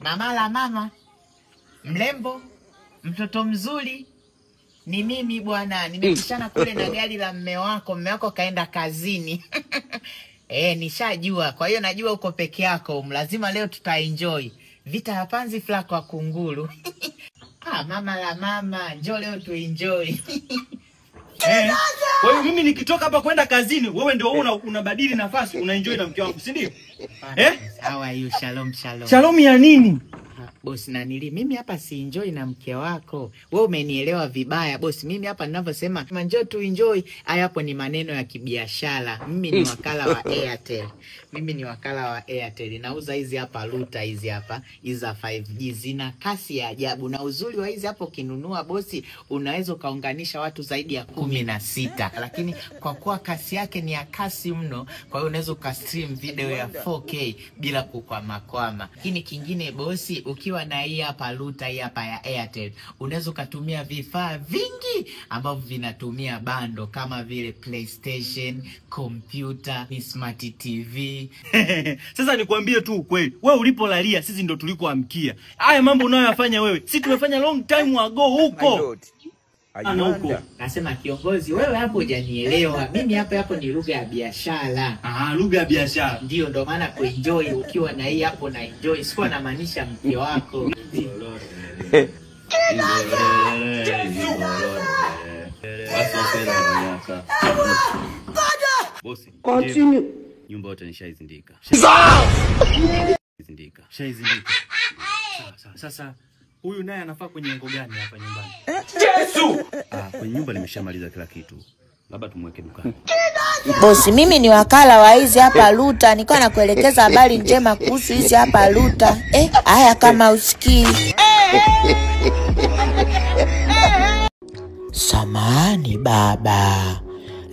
Mama la mama, mlembo, mtoto mzuri, ni mimi bwana. Nimepishana kule na gari la mme wako kaenda kazini. Nishajua. Kwa hiyo najua uko peke yako. Lazima leo tutaenjoy. Vita ya panzi flako wa kunguru. Mama la mama, njoo leo tuenjoy. Kwa hiyo mimi nikitoka hapa kwenda kazini, wewe ndio unabadili nafasi, unaenjoy na mke wangu, si ndio? Sawa hiyo, shalom. Shalom ya nini? Boss mimi hapa si enjoy na mke wako. Wewe umenielewa vibaya boss. Mimi hapa ninavyosema njoo tu enjoy, haya hapo ni maneno ya kibiashara. Mimi ni wakala wa Airtel. Nauza hizi hapa router hizi hapa, hizi 5G zina kasi ya ajabu. Na uzuri wa hizi hapo kinunua bosi, unaweza kaunganisha watu zaidi ya 16. Lakini kwa kuwa kasi yake ni ya kasi mno, kwa hiyo unaweza ukastream video ya 4K bila kukwama. Lakini kingine bosi, ukiwa na hii hapa router hii hapa ya Airtel, unaweza kutumia vifaa vingi ambavyo vinatumia bando kama vile PlayStation, computer, smart TV. Sasa nikwambie tu ukweli, wewe ulipolalia sisi ndo tulikoamkia. Haya mambo unayoyafanya wewe, sisi tumefanya long time ago huko. Nasema kiongozi, wewe hapo hujanielewa. Mimi hapo ni lugha ya biashara. Lugha ya biashara. Ndio maana kuenjoy ukiwa na hii hapo na enjoy. Sikuwa na maanisha mke wako. Bosi, continue. Nyumba yote nishaizindika. Sasa huyu naye anafaa kwenye lengo gani hapa nyumbani? Yesu! Kwenye nyumba nimeshamaliza kila kitu. Labda tumweke dukani. Bosi, mimi ni wakala wa hizi hapa router. Nilikuwa nakuelekeza habari njema kuhusu hizi hapa router. Haya kama usikii. Samahani baba.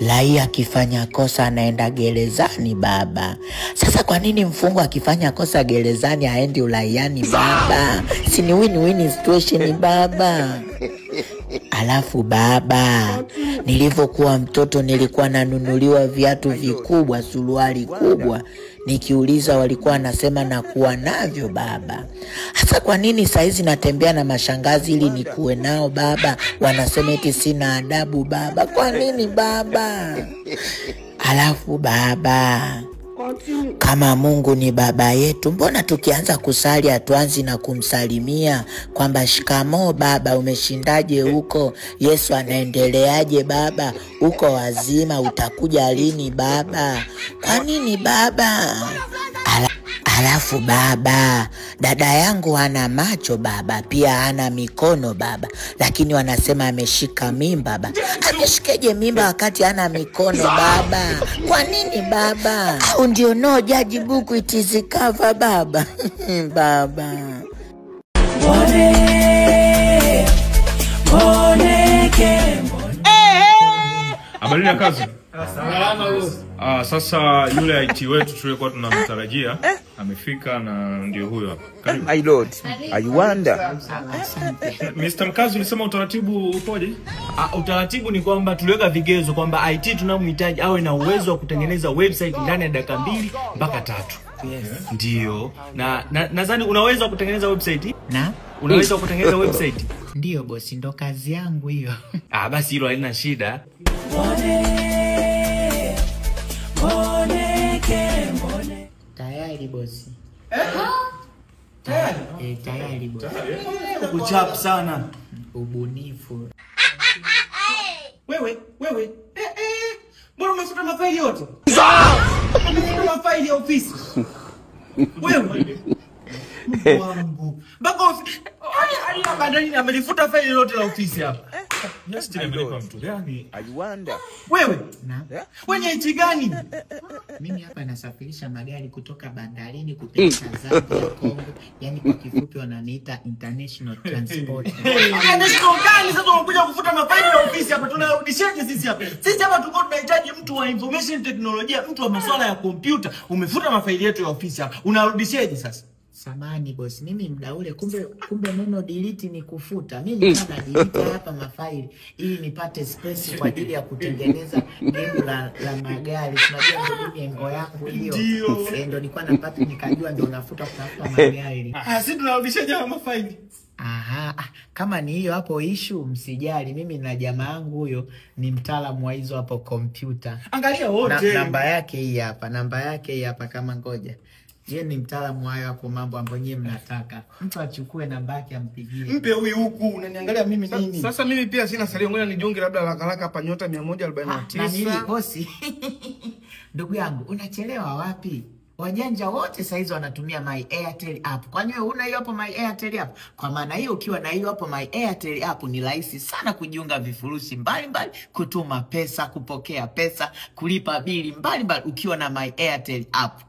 Raia akifanya kosa anaenda gerezani baba. Sasa kwa nini mfungwa akifanya kosa gerezani haendi uraiani baba? Si ni win-win situation baba. Alafu baba, nilivyokuwa mtoto nilikuwa nanunuliwa viatu vikubwa, suruali kubwa. Nikiuliza walikuwa nasema nakuwa navyo baba. Hasa kwa nini saizi natembea na mashangazi ili nikuwe nao baba? Wanasema eti sina adabu baba. Kwa nini baba? Alafu baba, kama Mungu ni baba yetu, mbona tukianza kusali hatuanzi na kumsalimia kwamba shikamoo baba, umeshindaje huko? Yesu anaendeleaje baba? Uko wazima? Utakuja lini baba? Kwa nini baba? Alafu baba, dada yangu hana macho baba, pia hana mikono baba, lakini wanasema ameshika mimba baba. Ameshikeje mimba wakati hana mikono baba? Kwa nini baba? Au ndio no judge book it is cover baba? Baba. Habari ya kazi? Salama boss. Sasa yule IT wetu tulikuwa tunamtarajia amefika na ndio huyo hapa. Karibu. My lord, I wonder. Mr. Mkazi, ulisema utaratibu upoje? Utaratibu ni kwamba tuliweka vigezo kwamba IT tunamhitaji awe na uwezo wa kutengeneza website ndani ya dakika 2 mpaka 3. Yes. Ndio. Na nadhani unaweza kutengeneza website? Unaweza kutengeneza website? Ndio bosi, ndo kazi yangu hiyo. Basi hilo halina shida. Tayari bosi. Tayari bosi. Kuchap sana. Ubunifu. Wewe. Mbona umefuta mafaili yote? Umefuta mafaili ya ofisi. Wewe. Mungu. Baba badani amelifuta faili lote la ofisi hapa. Yes, nimelipa mtu. Yaani, I wonder. Wewe. Wenye nchi gani? Mimi hapa nasafirisha magari kutoka bandarini kupeleka Zambia, Kongo. Yaani kwa kifupi wananiita international transport. International gani sasa unakuja kufuta mafaili ya ofisi hapa? Tunarudishaje sisi hapa? Sisi hapa tulikuwa tunahitaji mtu wa information technology, mtu wa masuala ya kompyuta. Umefuta mafaili yetu ya ofisi hapa. Unarudishaje sasa? Samani boss, mimi mda ule kumbe neno delete ni kufuta. Mimi nilikuwa na delete hapa mafaili ili nipate space kwa ajili ya kutengeneza game la magari. Tunajua ndio lengo yangu hiyo. Ndio nilikuwa napata nikajua ndio nafuta kutafuta magari. Sisi tunarudishaje haya mafaili? Kama ni hiyo hapo issue msijali, mimi na jamaa yangu huyo ni mtaalamu wa hizo hapo computer. Angalia wote. Namba yake hii hapa, kama ngoja. Yeye ni mtaalamu hayo hapo mambo ambayo nyinyi mnataka. Mtu achukue namba yake ampigie. Mpe huyu huku, unaniangalia mimi nini? Sasa mimi pia sina salio, ngoja nijiunge labda haraka hapa nyota 149. Bosi. Ndugu yangu, unachelewa wapi? Wajanja wote saizi wanatumia My Airtel app. Kwani wewe una hiyo hapo My Airtel app? Kwa maana hiyo ukiwa na hiyo hapo My Airtel app ni rahisi sana kujiunga vifurushi mbalimbali, kutuma pesa, kupokea pesa, kulipa bili mbalimbali ukiwa na My Airtel app.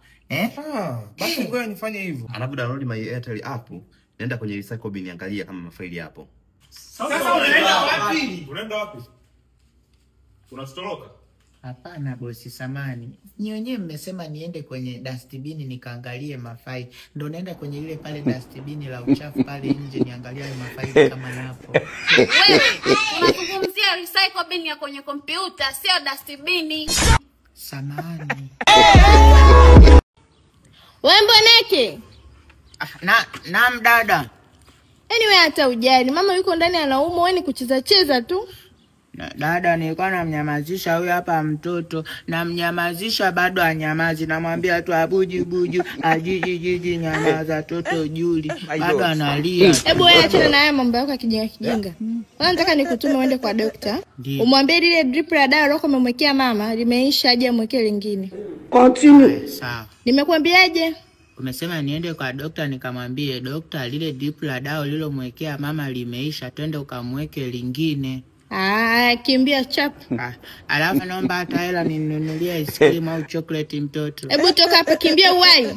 Basi ngoja nifanye hivyo. Alafu download My Airtel app, nenda kwenye recycle bin angalia kama mafaili hapo. Sasa unaenda wapi? Unaenda wapi? Unastoroka? Hapana bosi, samani. Nyinyi mmesema niende kwenye dustbin nikaangalie mafaili. Ndio naenda kwenye ile pale dustbin la uchafu pale nje niangalie mafaili kama napo. Wewe unazungumzia recycle bin ya kwenye kompyuta, sio dustbin. Samani. Wewe mboneke? Naam dada. Anyway hata ujali, mama yuko ndani anaumwa, wewe ni kucheza tu. Dada, nilikuwa namnyamazisha huyu hapa mtoto, namnyamazisha bado anyamazi, namwambia tu abuju ajiji nyamaza toto Juli, bado analia. Hebu wewe achana na haya mambo yako ya kijinga. Nataka nikutume uende kwa daktari. Umwambie lile drip la dawa lako umemwekea mama limeisha, aje amwekee lingine. Continue. Sawa. Nimekuambiaje? Umesema niende kwa daktari, nikamwambie daktari lile drip la dawa lilomwekea mama limeisha, twende ukamweke lingine. Kimbia chap. Alafu naomba hata hela ninunulie ice cream au chocolate mtoto. Hebu toka hapa, kimbia uwai.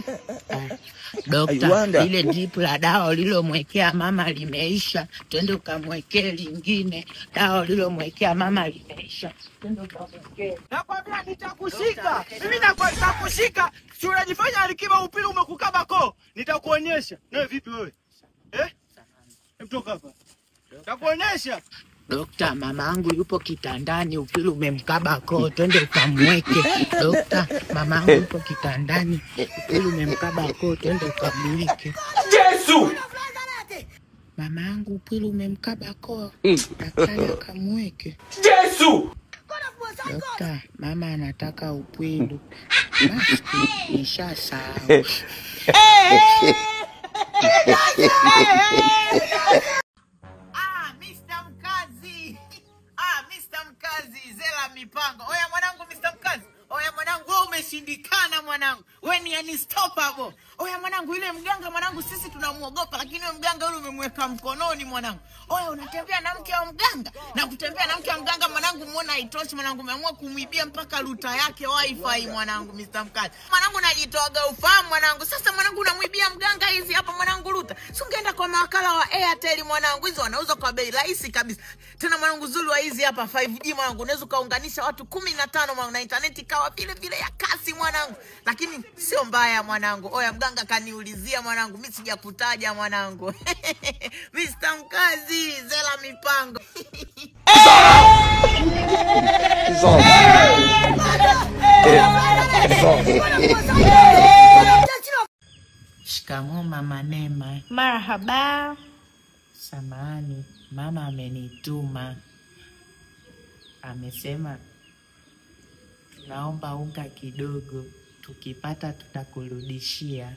Dokta, ile drip la dawa lilomwekea mama limeisha, twende ukamwekee lingine. Dawa lilomwekea mama limeisha, twende ukamwekee. Nakwambia nitakushika. Mimi nitakushika. Si unajifanya alikiba upili umekukaba koo. Nitakuonyesha. Nawe vipi wewe? Toka hapa. Nitakuonyesha. Dokta, mamangu yupo kitandani, upili umemkaba koo, twende ukamweke. Dokta, mamangu yupo kitandani, upili umemkaba koo, twende ukamweke. Yesu! Mamangu upili umemkaba koo, daktari akamweke. Yesu! Dokta, mama anataka upili. Basi, nishasahau. Mr. Mkazi, Zela Mipango. Oya mwanangu Mr. Mkazi. Oya mwanangu, wewe umeshindikana mwanangu. Wewe ni unstoppable. Oya mwanangu, yule mganga mwanangu sisi tunamuogopa, lakini yule mganga yule umemweka mkononi mwanangu. Oya unatembea na mke wa mganga. Na kutembea na mke wa mganga mwanangu muona haitoshi mwanangu, umeamua kumwibia mpaka ruta yake wifi mwanangu Mr. Mkazi. Mwanangu najitoaga ufahamu mwanangu. Sasa mwanangu unamwibia mganga hizi hapa mwanangu ruta. Si ungeenda kwa mawakala wa Airtel mwanangu, hizo wanauza kwa bei rahisi kabisa. Tena mwanangu zuri wa hizi hapa 5G mwanangu, unaweza kaunganisha watu 15 mwanangu na internet kawa vile ya kasi mwanangu. Lakini sio mbaya mwanangu. Oya mganga kaniulizia mwanangu, mimi sijakutaja mwanangu. Mr. Mkazi, Zela Mipango. Shikamoo mama Neema. Marhaba. Samahani, mama amenituma. Amesema naomba unga kidogo, tukipata tutakurudishia.